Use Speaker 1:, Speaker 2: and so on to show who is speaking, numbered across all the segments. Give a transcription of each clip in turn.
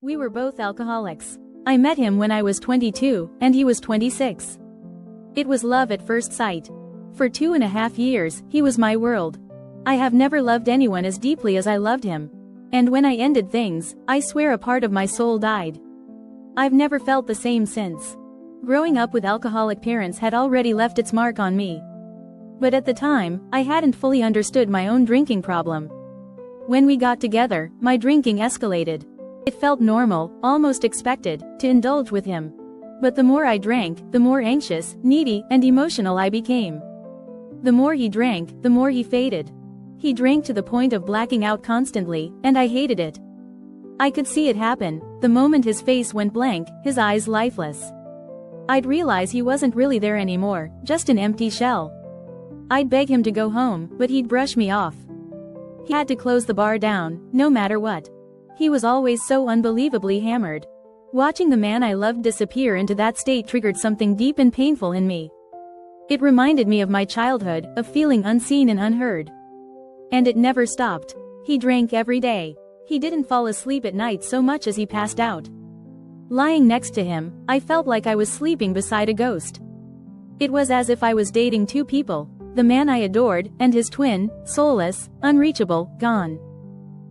Speaker 1: We were both alcoholics. I met him when I was 22, and he was 26. It was love at first sight. For 2.5 years, he was my world. I have never loved anyone as deeply as I loved him. And when I ended things, I swear a part of my soul died. I've never felt the same since. Growing up with alcoholic parents had already left its mark on me. But at the time, I hadn't fully understood my own drinking problem. When we got together, my drinking escalated. It felt normal, almost expected, to indulge with him. But the more I drank, the more anxious, needy, and emotional I became. The more he drank, the more he faded. He drank to the point of blacking out constantly, and I hated it. I could see it happen, the moment his face went blank, his eyes lifeless. I'd realize he wasn't really there anymore, just an empty shell. I'd beg him to go home, but he'd brush me off. He had to close the bar down, no matter what. He was always so unbelievably hammered. Watching the man I loved disappear into that state triggered something deep and painful in me. It reminded me of my childhood, of feeling unseen and unheard. And it never stopped. He drank every day. He didn't fall asleep at night so much as he passed out. Lying next to him, I felt like I was sleeping beside a ghost. It was as if I was dating two people, the man I adored, and his twin, soulless, unreachable, gone.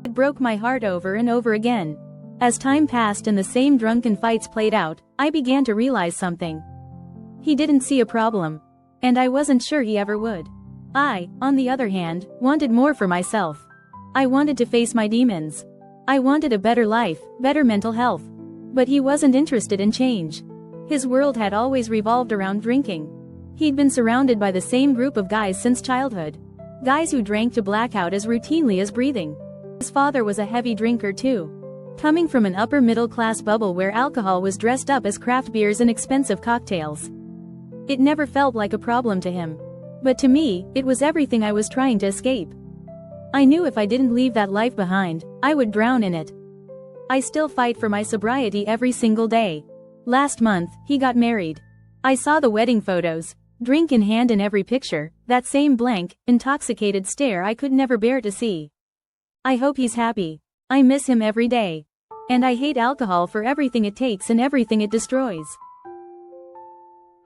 Speaker 1: It broke my heart over and over again. As time passed and the same drunken fights played out, I began to realize something. He didn't see a problem. And I wasn't sure he ever would. I, on the other hand, wanted more for myself. I wanted to face my demons. I wanted a better life, better mental health. But he wasn't interested in change. His world had always revolved around drinking. He'd been surrounded by the same group of guys since childhood. Guys who drank to blackout as routinely as breathing. His father was a heavy drinker too. Coming from an upper-middle-class bubble where alcohol was dressed up as craft beers and expensive cocktails. It never felt like a problem to him. But to me, it was everything I was trying to escape. I knew if I didn't leave that life behind, I would drown in it. I still fight for my sobriety every single day. Last month, he got married. I saw the wedding photos, drink in hand in every picture, that same blank, intoxicated stare I could never bear to see. I hope he's happy. I miss him every day. And I hate alcohol for everything it takes and everything it destroys.